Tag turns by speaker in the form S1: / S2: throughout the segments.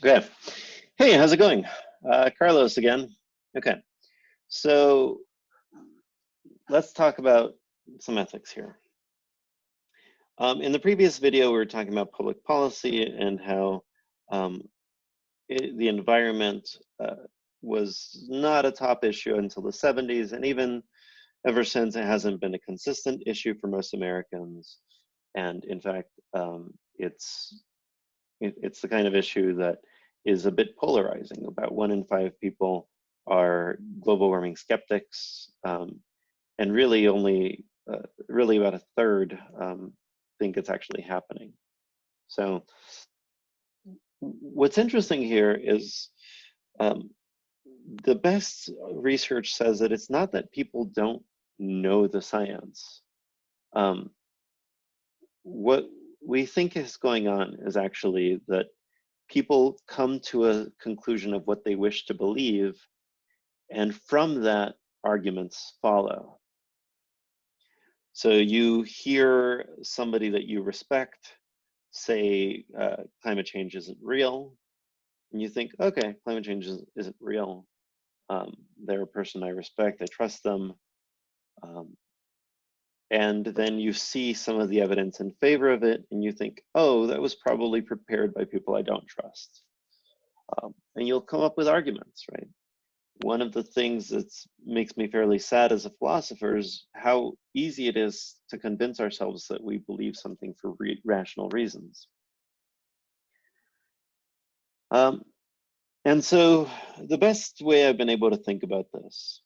S1: Okay. Hey, how's it going? Carlos again. Okay, so let's talk about some ethics here. In the previous video, we were talking about public policy and how um, the environment was not a top issue until the 70s, and even ever since, it hasn't been a consistent issue for most Americans. And in fact, it's the kind of issue that is a bit polarizing. About 1 in 5 people are global warming skeptics, and really only really about a third think it's actually happening. So what's interesting here is um, the best research says that it's not that people don't know the science. Um, what we think is going on is actually that people come to a conclusion of what they wish to believe, and from that, arguments follow. So you hear somebody that you respect say climate change isn't real, and you think, okay, climate change isn't real. They're a person I respect, I trust them. Um, and then you see some of the evidence in favor of it, and you think, oh, that was probably prepared by people I don't trust. And you'll come up with arguments, right? One of the things that makes me fairly sad as a philosopher is how easy it is to convince ourselves that we believe something for rational reasons. Um, and so the best way I've been able to think about this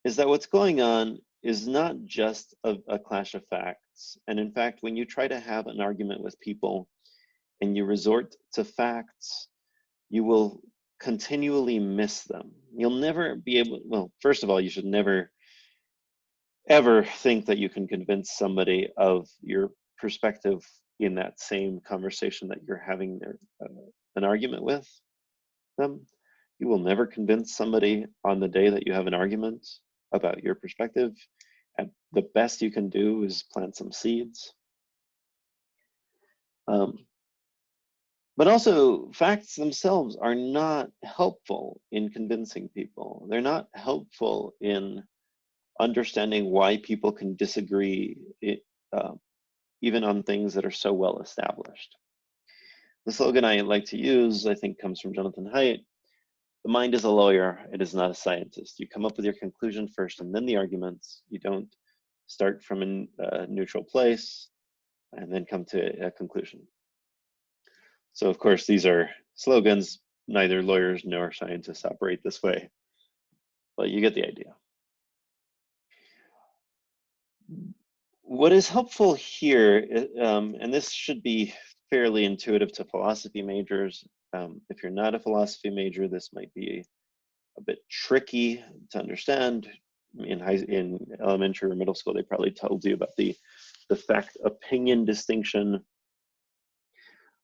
S1: is that what's going on is not just a clash of facts. And in fact, when you try to have an argument with people and you resort to facts, you will continually miss them. You'll never be able, well, first of all, you should never ever think that you can convince somebody of your perspective in that same conversation that you're having an argument with them. You will never convince somebody on the day that you have an argument about your perspective. And the best you can do is plant some seeds. But also, facts themselves are not helpful in convincing people. They're not helpful in understanding why people can disagree, uh, even on things that are so well established. The slogan I like to use, I think, comes from Jonathan Haidt. The mind is a lawyer, it is not a scientist. You come up with your conclusion first and then the arguments. You don't start from a neutral place and then come to a conclusion. So of course, these are slogans. Neither lawyers nor scientists operate this way, but you get the idea. What is helpful here, and this should be fairly intuitive to philosophy majors. If you're not a philosophy major, this might be a bit tricky to understand. In elementary or middle school, they probably told you about the fact-opinion distinction.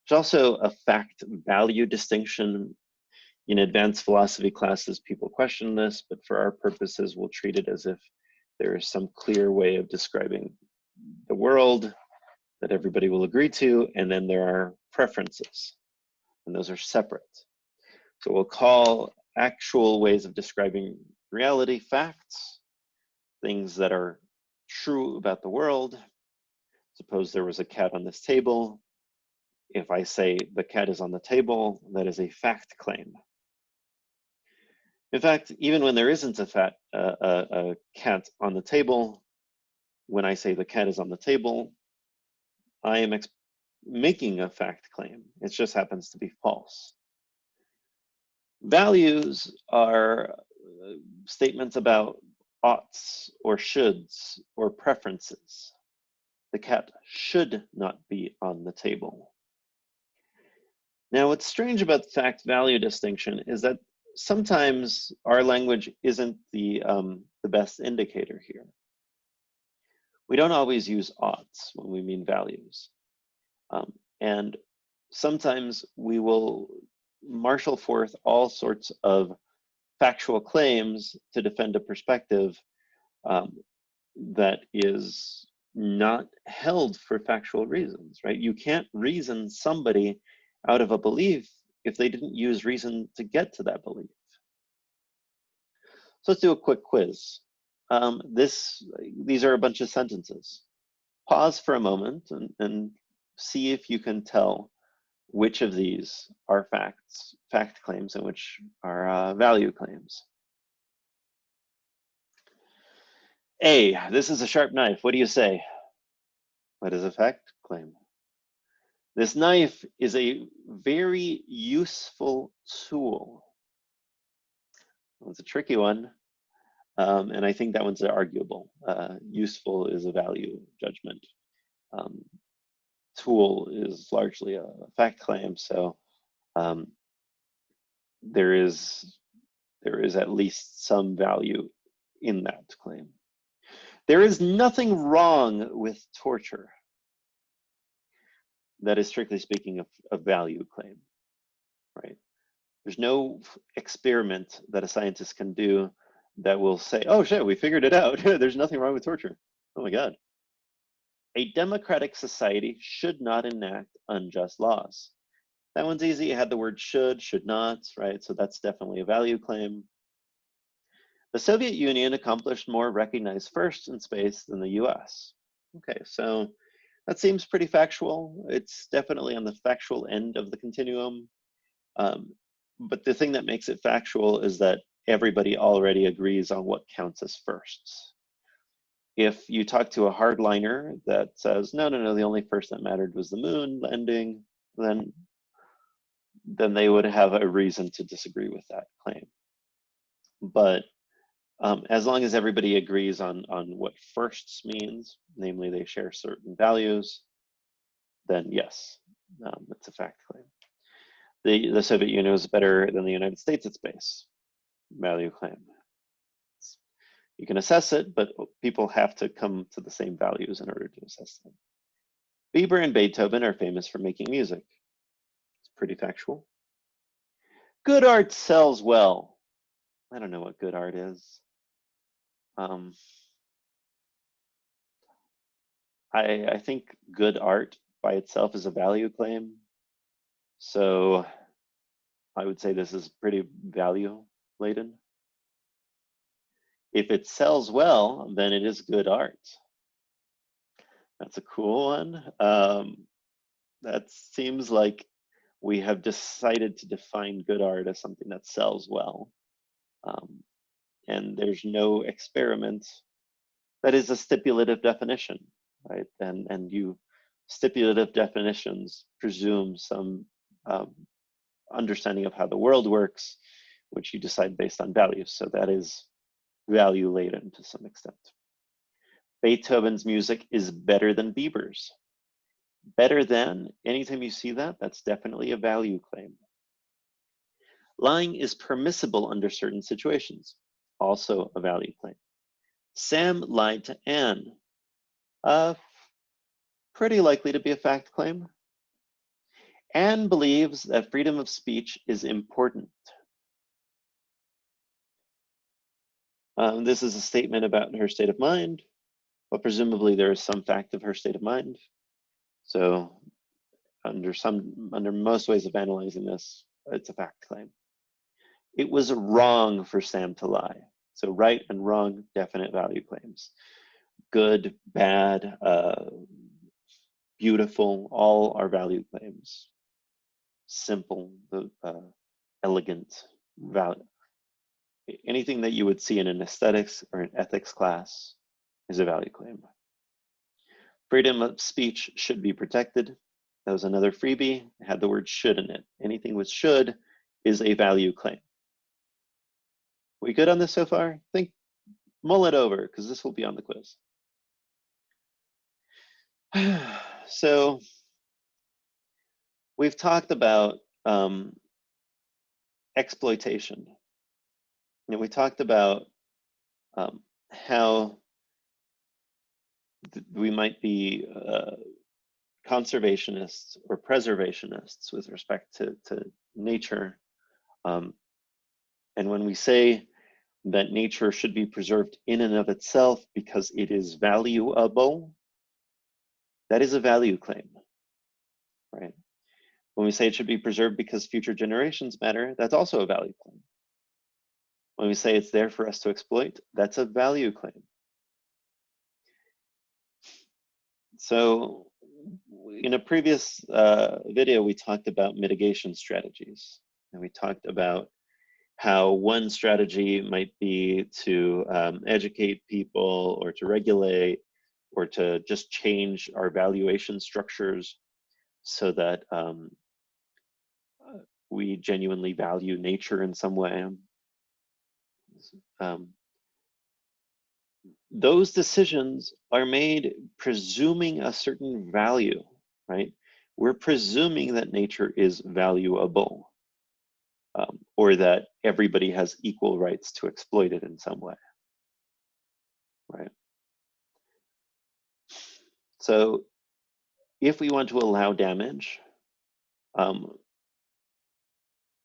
S1: There's also a fact-value distinction. In advanced philosophy classes, people question this, but for our purposes, we'll treat it as if there is some clear way of describing the world that everybody will agree to, and then there are preferences, and those are separate. So we'll call actual ways of describing reality facts, things that are true about the world. Suppose there was a cat on this table. If I say the cat is on the table, that is a fact claim. In fact, even when there isn't a cat on the table, when I say the cat is on the table, I am making a fact claim. It just happens to be false. Values are statements about oughts or shoulds or preferences. The cat should not be on the table. Now, what's strange about the fact-value distinction is that sometimes our language isn't the best indicator here. We don't always use oughts when we mean values. And sometimes we will marshal forth all sorts of factual claims to defend a perspective that is not held for factual reasons, right? You can't reason somebody out of a belief if they didn't use reason to get to that belief. So let's do a quick quiz. These are a bunch of sentences. Pause for a moment and see if you can tell which of these are fact claims, and which are value claims. A, this is a sharp knife. What do you say? What is a fact claim? This knife is a very useful tool. It's a tricky one, and I think that one's arguable. Useful is a value judgment. Tool is largely a fact claim, so there is at least some value in that claim. There is nothing wrong with torture. That is, strictly speaking, a value claim, right? There's no experiment that a scientist can do that will say, oh shit, we figured it out. There's nothing wrong with torture. Oh my God. A democratic society should not enact unjust laws. That one's easy. It had the word should not, right? So that's definitely a value claim. The Soviet Union accomplished more recognized firsts in space than the US. Okay, so that seems pretty factual. It's definitely on the factual end of the continuum. But the thing that makes it factual is that everybody already agrees on what counts as firsts. If you talk to a hardliner that says, no, the only first that mattered was the moon landing, then they would have a reason to disagree with that claim. But as long as everybody agrees on what firsts means, namely they share certain values, then yes, it's a fact claim. The Soviet Union was better than the United States at space. Value claim. You can assess it, but people have to come to the same values in order to assess them. Bieber and Beethoven are famous for making music. It's pretty factual. Good art sells well. I don't know what good art is. I think good art by itself is a value claim. So I would say this is pretty value laden. If it sells well, then it is good art. That's a cool one. That seems like we have decided to define good art as something that sells well. And there's no experiment that is a stipulative definition, right? And stipulative definitions presume some understanding of how the world works, which you decide based on values. So that is value laden to some extent. Beethoven's music is better than Bieber's. Better than, anytime you see that, that's definitely a value claim. Lying is permissible under certain situations, also a value claim. Sam lied to Anne. Pretty likely to be a fact claim. Anne believes that freedom of speech is important. This is a statement about her state of mind, but presumably there is some fact of her state of mind. So under most ways of analyzing this, it's a fact claim. It was wrong for Sam to lie. So right and wrong, definite value claims. Good, bad, beautiful, all are value claims. Simple, elegant, value. Anything that you would see in an aesthetics or an ethics class is a value claim. Freedom of speech should be protected. That was another freebie. It had the word should in it. Anything with should is a value claim. We good on this so far? Mull it over, because this will be on the quiz. So we've talked about exploitation. And we talked about how we might be conservationists or preservationists with respect to nature. And when we say that nature should be preserved in and of itself because it is valuable, that is a value claim, right? When we say it should be preserved because future generations matter, that's also a value claim. When we say it's there for us to exploit, that's a value claim. So in a previous video, we talked about mitigation strategies, and we talked about how one strategy might be to educate people, or to regulate, or to just change our valuation structures so that we genuinely value nature in some way. Those decisions are made presuming a certain value, right? We're presuming that nature is valuable, or that everybody has equal rights to exploit it in some way, right? So if we want to allow damage,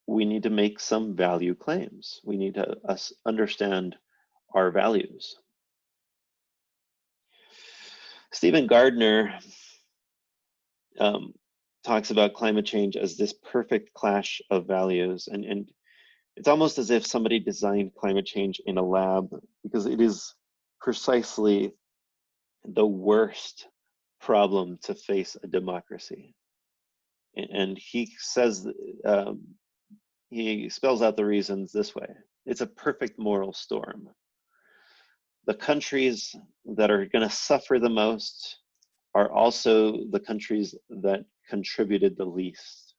S1: we need to make some value claims. We need to understand our values. Stephen Gardner talks about climate change as this perfect clash of values, and it's almost as if somebody designed climate change in a lab, because it is precisely the worst problem to face a democracy. And he says, he spells out the reasons this way: it's a perfect moral storm. The countries that are going to suffer the most are also the countries that contributed the least.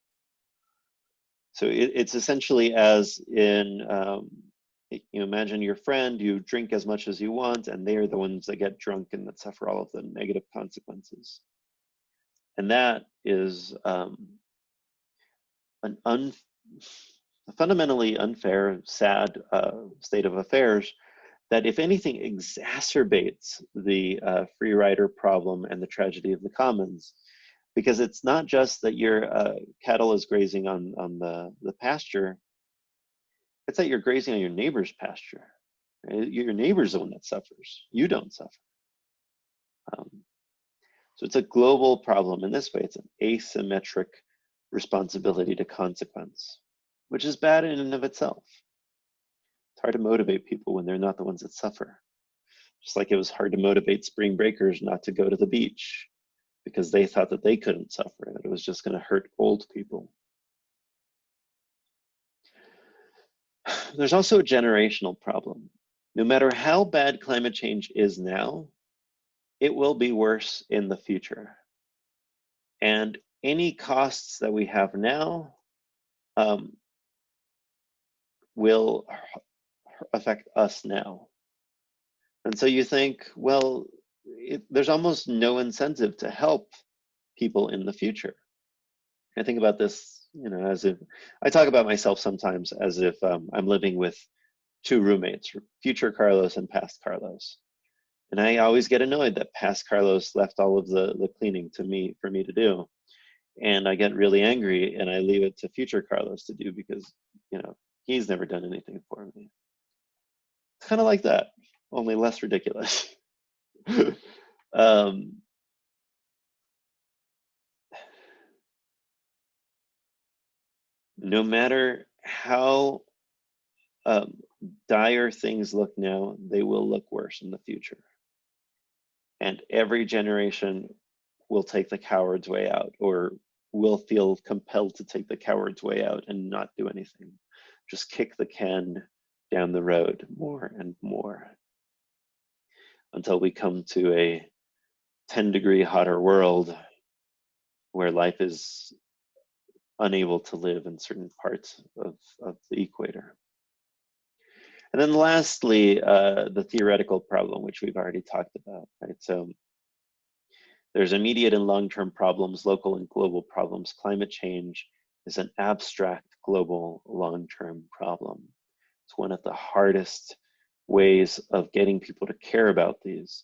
S1: So it's essentially as in, you imagine your friend, you drink as much as you want, and they're the ones that get drunk and that suffer all of the negative consequences. And that is a fundamentally unfair, sad state of affairs that, if anything, exacerbates the free rider problem and the tragedy of the commons. Because it's not just that your cattle is grazing on the pasture, it's that you're grazing on your neighbor's pasture. Right? Your neighbor's the one that suffers. You don't suffer. So it's a global problem. In this way, it's an asymmetric responsibility to consequence, which is bad in and of itself. It's hard to motivate people when they're not the ones that suffer. Just like it was hard to motivate spring breakers not to go to the beach because they thought that they couldn't suffer, that it was just going to hurt old people. There's also a generational problem. No matter how bad climate change is now, it will be worse in the future. And any costs that we have now will affect us now. And so you think, well, there's almost no incentive to help people in the future. I think about this, as if I talk about myself sometimes as if I'm living with two roommates, future Carlos and past Carlos. And I always get annoyed that past Carlos left all of the cleaning for me to do. And I get really angry and I leave it to future Carlos to do because, he's never done anything for me. It's kind of like that, only less ridiculous. No matter how dire things look now, they will look worse in the future. And every generation will take the coward's way out, or will feel compelled to take the coward's way out and not do anything. Just kick the can down the road more and more until we come to a 10-degree hotter world where life is unable to live in certain parts of the equator. And then lastly, the theoretical problem, which we've already talked about, right? So there's immediate and long-term problems, local and global problems. Climate change is an abstract, global, long-term problem. It's one of the hardest ways of getting people to care about these.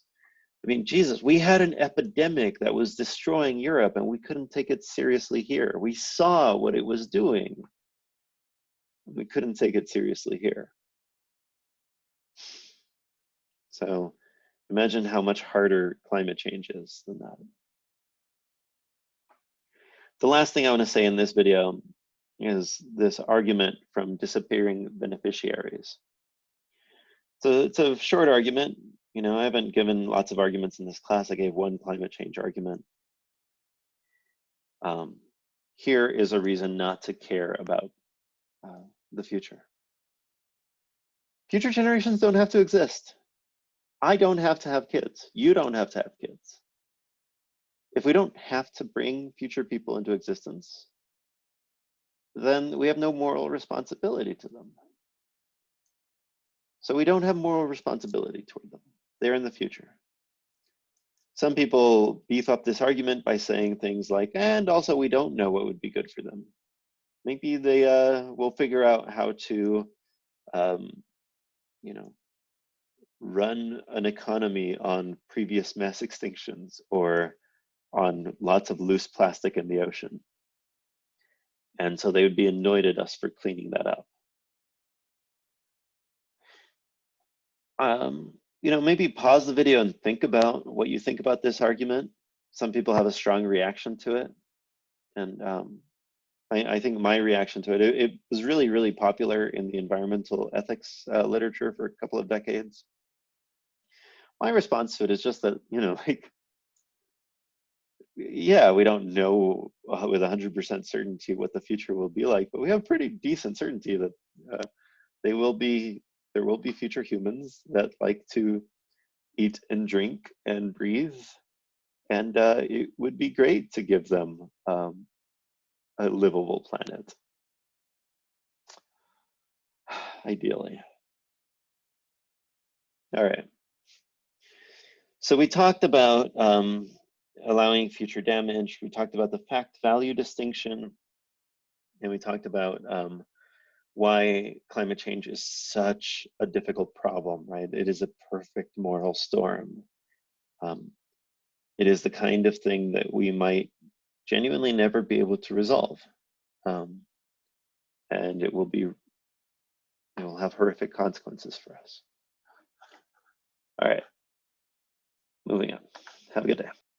S1: I mean, Jesus, we had an epidemic that was destroying Europe and we couldn't take it seriously here. We saw what it was doing. We couldn't take it seriously here. So imagine how much harder climate change is than that. The last thing I want to say in this video is this argument from disappearing beneficiaries. So it's a short argument. You know, I haven't given lots of arguments in this class. I gave one climate change argument. Here is a reason not to care about the future. Future generations don't have to exist. I don't have to have kids. You don't have to have kids. If we don't have to bring future people into existence, then we have no moral responsibility to them. So we don't have moral responsibility toward them. They're in the future. Some people beef up this argument by saying things like, and also we don't know what would be good for them. Maybe they will figure out how to, you know, run an economy on previous mass extinctions or on lots of loose plastic in the ocean. And so they would be annoyed at us for cleaning that up. You know, maybe pause the video and think about what you think about this argument. Some people have a strong reaction to it. And I think my reaction to it was really, really popular in the environmental ethics literature for a couple of decades. My response to it is just that, you know, like, yeah, we don't know with 100% certainty what the future will be like, but we have pretty decent certainty that there will be future humans that like to eat and drink and breathe, and it would be great to give them a livable planet, ideally. All right. So we talked about allowing future damage. We talked about the fact-value distinction, and we talked about why climate change is such a difficult problem, right? It is a perfect moral storm. It is the kind of thing that we might genuinely never be able to resolve. And it will have horrific consequences for us. All right, moving on. Have a good day.